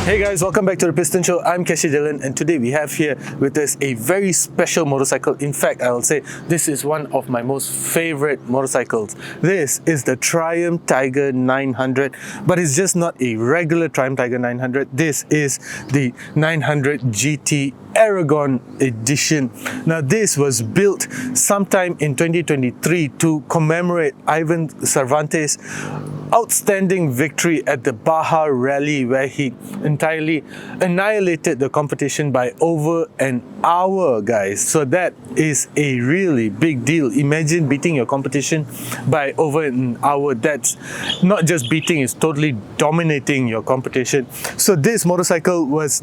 Hey guys, welcome back to the Piston Show. I'm Keshi Dylan, and today we have here with us a very special motorcycle. In fact, I will say this is one of my most favorite motorcycles. This is the Triumph Tiger 900, but it's just not a regular Triumph Tiger 900. This is the 900GT Aragon edition. Now, this was built sometime in 2023 to commemorate Ivan Cervantes' outstanding victory at the Baja Rally, where he entirely annihilated the competition by over an hour, guys. So that is a really big deal. Imagine beating your competition by over an hour. That's not just beating, it's totally dominating your competition. So this motorcycle was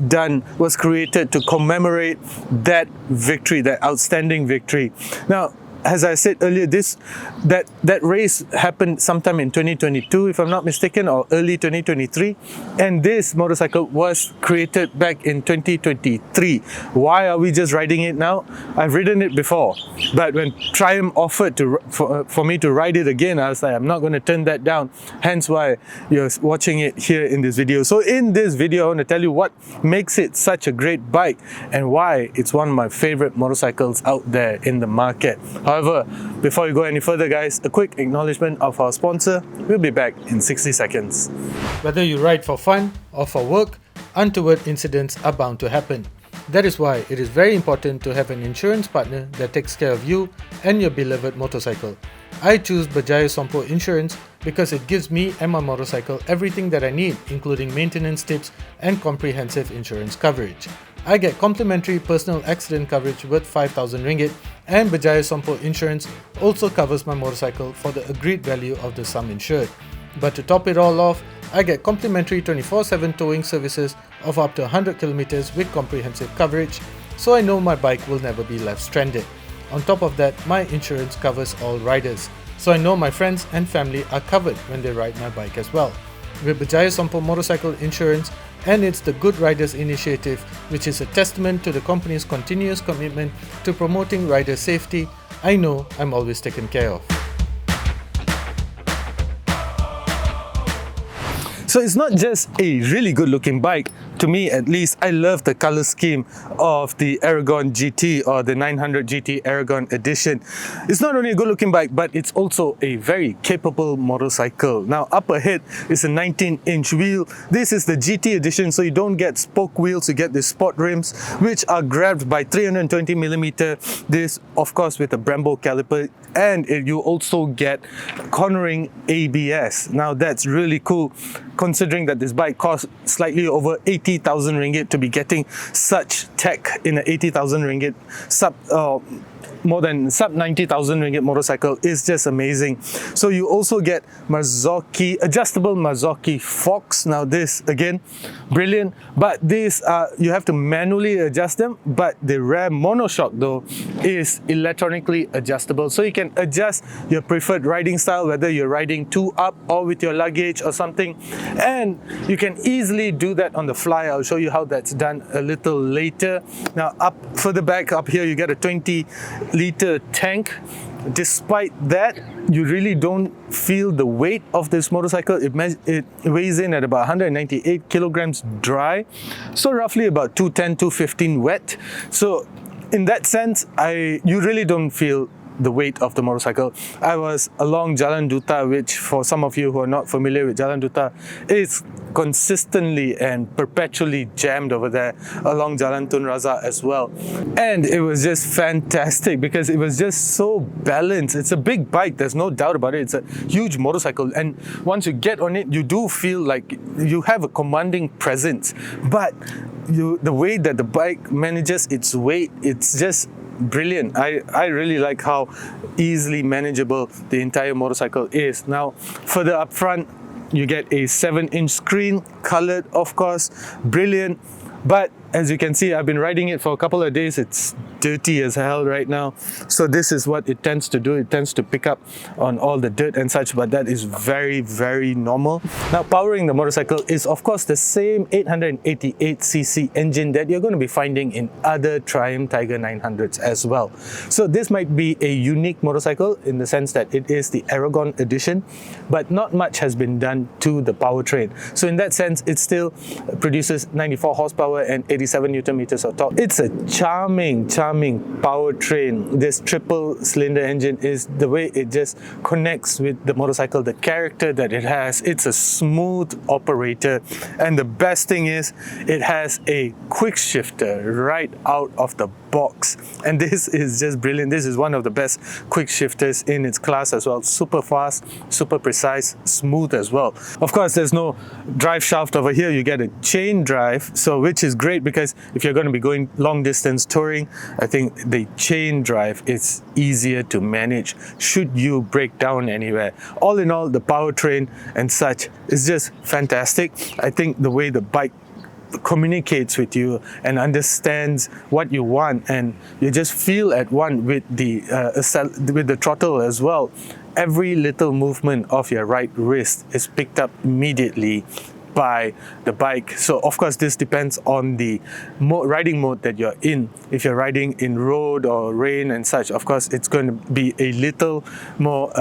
created to commemorate that victory, that outstanding victory. Now, as I said earlier, that race happened sometime in 2022, if I'm not mistaken, or early 2023. And this motorcycle was created back in 2023. Why are we just riding it now? I've ridden it before, but when Triumph offered for me to ride it again, I was like, I'm not going to turn that down. Hence why you're watching it here in this video. So in this video, I want to tell you what makes it such a great bike and why it's one of my favorite motorcycles out there in the market. However, before we go any further, guys, a quick acknowledgement of our sponsor. We'll be back in 60 seconds. Whether you ride for fun or for work, untoward incidents are bound to happen. That is why it is very important to have an insurance partner that takes care of you and your beloved motorcycle. I choose Berjaya Sompo Insurance because it gives me and my motorcycle everything that I need, including maintenance tips and comprehensive insurance coverage. I get complimentary personal accident coverage worth 5,000 ringgit, and Berjaya Sompo Insurance also covers my motorcycle for the agreed value of the sum insured. But to top it all off, I get complimentary 24/7 towing services of up to 100 kilometers with comprehensive coverage, so I know my bike will never be left stranded. On top of that, my insurance covers all riders, so I know my friends and family are covered when they ride my bike as well. With Berjaya Sompo Motorcycle Insurance, and it's the Good Riders Initiative, which is a testament to the company's continuous commitment to promoting rider safety, I know I'm always taken care of. So it's not just a really good looking bike. To me, at least, I love the color scheme of the Aragon GT or the 900GT Aragon edition. It's not only a good looking bike, but it's also a very capable motorcycle. Now, up ahead is a 19-inch wheel. This is the GT edition, so you don't get spoke wheels, you get the sport rims, which are grabbed by 320mm. This, of course, with a Brembo caliper, and you also get cornering ABS. Now, that's really cool, considering that this bike costs slightly over 80,000 ringgit. To be getting such tech in an 80,000 ringgit more than sub 90,000 ringgit motorcycle is just amazing. So you also get adjustable Marzocchi forks. Now this, again, brilliant, but these you have to manually adjust them, but the rear monoshock though is electronically adjustable, so you can adjust your preferred riding style, whether you're riding two up or with your luggage or something, and you can easily do that on the fly. I'll show you how that's done a little later. Now, up further back up here, you get a 20-liter tank. Despite that, you really don't feel the weight of this motorcycle. It weighs in at about 198 kilograms dry, so roughly about 210, 215 wet. So in that sense, you really don't feel the weight of the motorcycle. I was along Jalan Duta, which for some of you who are not familiar with Jalan Duta, is consistently and perpetually jammed over there, along Jalan Tun Razak as well. And it was just fantastic because it was just so balanced. It's a big bike, there's no doubt about it. It's a huge motorcycle, and once you get on it, you do feel like you have a commanding presence. But the way that the bike manages its weight, it's just brilliant. I really like how easily manageable the entire motorcycle is. Now, further up front, you get a 7-inch screen, colored, of course, brilliant. But as you can see, I've been riding it for a couple of days. It's dirty as hell right now. So this is what it tends to do. It tends to pick up on all the dirt and such, but that is very, very normal. Now, powering the motorcycle is of course the same 888cc engine that you're going to be finding in other Triumph Tiger 900s as well. So this might be a unique motorcycle in the sense that it is the Aragon edition, but not much has been done to the powertrain. So in that sense, it still produces 94 horsepower and 87 Newton meters of torque. It's a charming powertrain. This triple cylinder engine is the way it just connects with the motorcycle, the character that it has. It's a smooth operator, and the best thing is it has a quick shifter right out of the box, and this is just brilliant. This is one of the best quick shifters in its class as well. Super fast, super precise, smooth as well. Of course, there's no drive shaft over here. You get a chain drive, so which is great because if you're going to be going long distance touring, I think the chain drive is easier to manage should you break down anywhere. All in all, the powertrain and such is just fantastic. I think the way the bike communicates with you and understands what you want, and you just feel at one with the throttle as well. Every little movement of your right wrist is picked up immediately by the bike. So of course this depends on the riding mode that you're in. If you're riding in road or rain and such, of course it's going to be a little more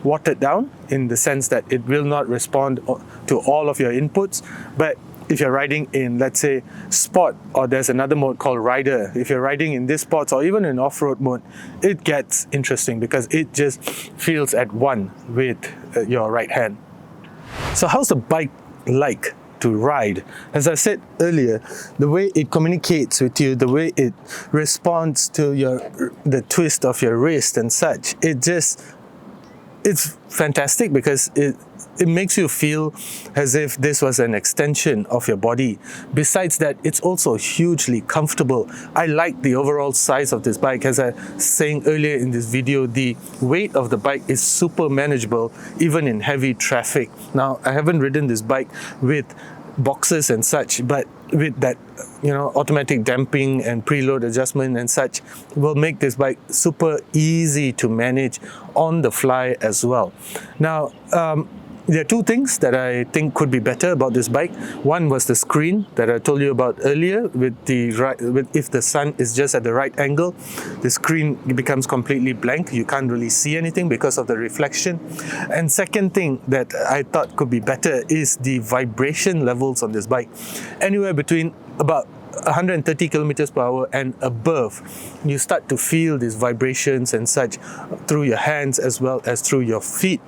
watered down in the sense that it will not respond to all of your inputs. But if you're riding in, let's say, sport, or there's another mode called rider, if you're riding in this sports or even in off-road mode, it gets interesting because it just feels at one with your right hand. So how's the bike like to ride? As I said earlier, the way it communicates with you, the way it responds to the twist of your wrist and such, it's fantastic because it makes you feel as if this was an extension of your body. Besides that, it's also hugely comfortable. I like the overall size of this bike. As I was saying earlier in this video, the weight of the bike is super manageable even in heavy traffic. Now, I haven't ridden this bike with boxes and such, but with that automatic damping and preload adjustment and such will make this bike super easy to manage on the fly as well. Now, there are two things that I think could be better about this bike. One was the screen that I told you about earlier. If the sun is just at the right angle, the screen becomes completely blank. You can't really see anything because of the reflection. And second thing that I thought could be better is the vibration levels on this bike. Anywhere between about 130 kilometers per hour and above, you start to feel these vibrations and such through your hands as well as through your feet.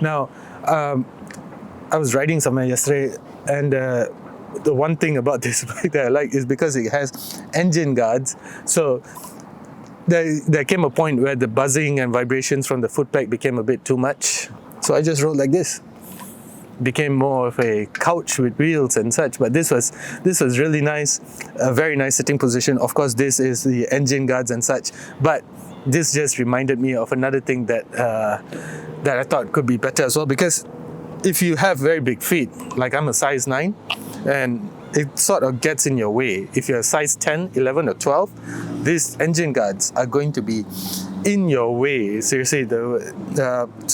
Now, I was riding somewhere yesterday, and the one thing about this bike that I like is because it has engine guards. So there came a point where the buzzing and vibrations from the footpack became a bit too much. So I just rode like this. Became more of a couch with wheels and such, but this was really nice, a very nice sitting position. Of course, this is the engine guards and such, but this just reminded me of another thing that I thought could be better as well, because if you have very big feet, like I'm a size 9, and it sort of gets in your way. If you're a size 10, 11 or 12, these engine guards are going to be in your way. Seriously, so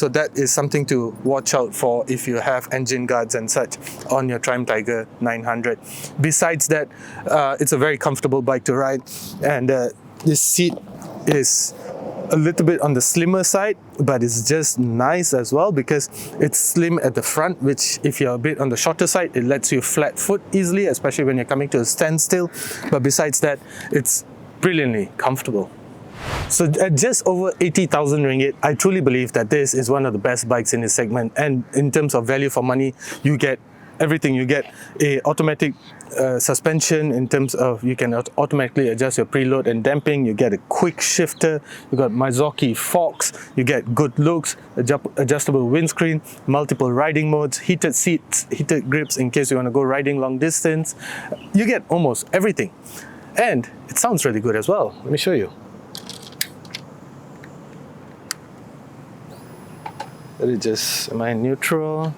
that is something to watch out for if you have engine guards and such on your Triumph Tiger 900. Besides that, it's a very comfortable bike to ride, and this seat is a little bit on the slimmer side, but it's just nice as well because it's slim at the front, which if you're a bit on the shorter side, it lets you flat foot easily, especially when you're coming to a standstill. But besides that, it's brilliantly comfortable. So at just over 80,000 ringgit, I truly believe that this is one of the best bikes in this segment. And in terms of value for money, you get everything. You get a automatic suspension in terms of you can automatically adjust your preload and damping. You get a quick shifter. You got Mizuki forks. You get good looks, adjustable windscreen, multiple riding modes, heated seats, heated grips in case you want to go riding long distance. You get almost everything, and it sounds really good as well. Let me show you. Let it just, am I in neutral?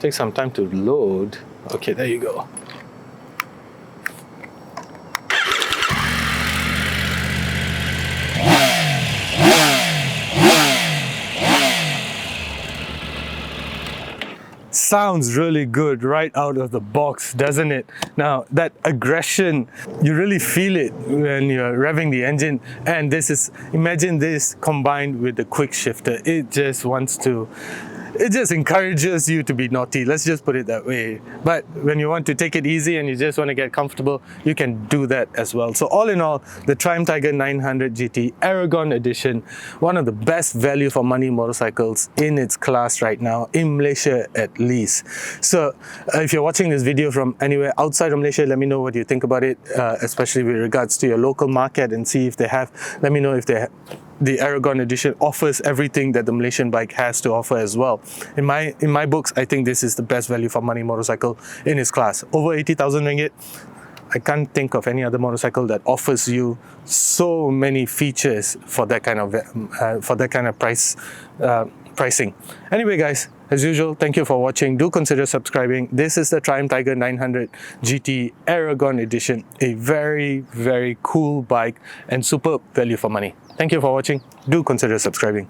Take some time to load. Okay, there you go. sounds really good right out of the box, doesn't it? Now, that aggression, you really feel it when you're revving the engine. And imagine this combined with the quick shifter. It just encourages you to be naughty. Let's just put it that way. But when you want to take it easy and you just want to get comfortable, you can do that as well. So all in all, the Triumph Tiger 900 GT Aragon Edition, one of the best value for money motorcycles in its class right now, in Malaysia at least. So if you're watching this video from anywhere outside of Malaysia, let me know what you think about it, especially with regards to your local market, and see if they have, let me know if the Aragon Edition offers everything that the Malaysian bike has to offer as well. In my books, I think this is the best value for money motorcycle in its class. Over 80,000 ringgit. I can't think of any other motorcycle that offers you so many features for that kind of pricing. Anyway, guys, as usual, thank you for watching. Do consider subscribing. This is the Triumph Tiger 900 GT Aragon Edition, a very, very cool bike and superb value for money. Thank you for watching. Do consider subscribing.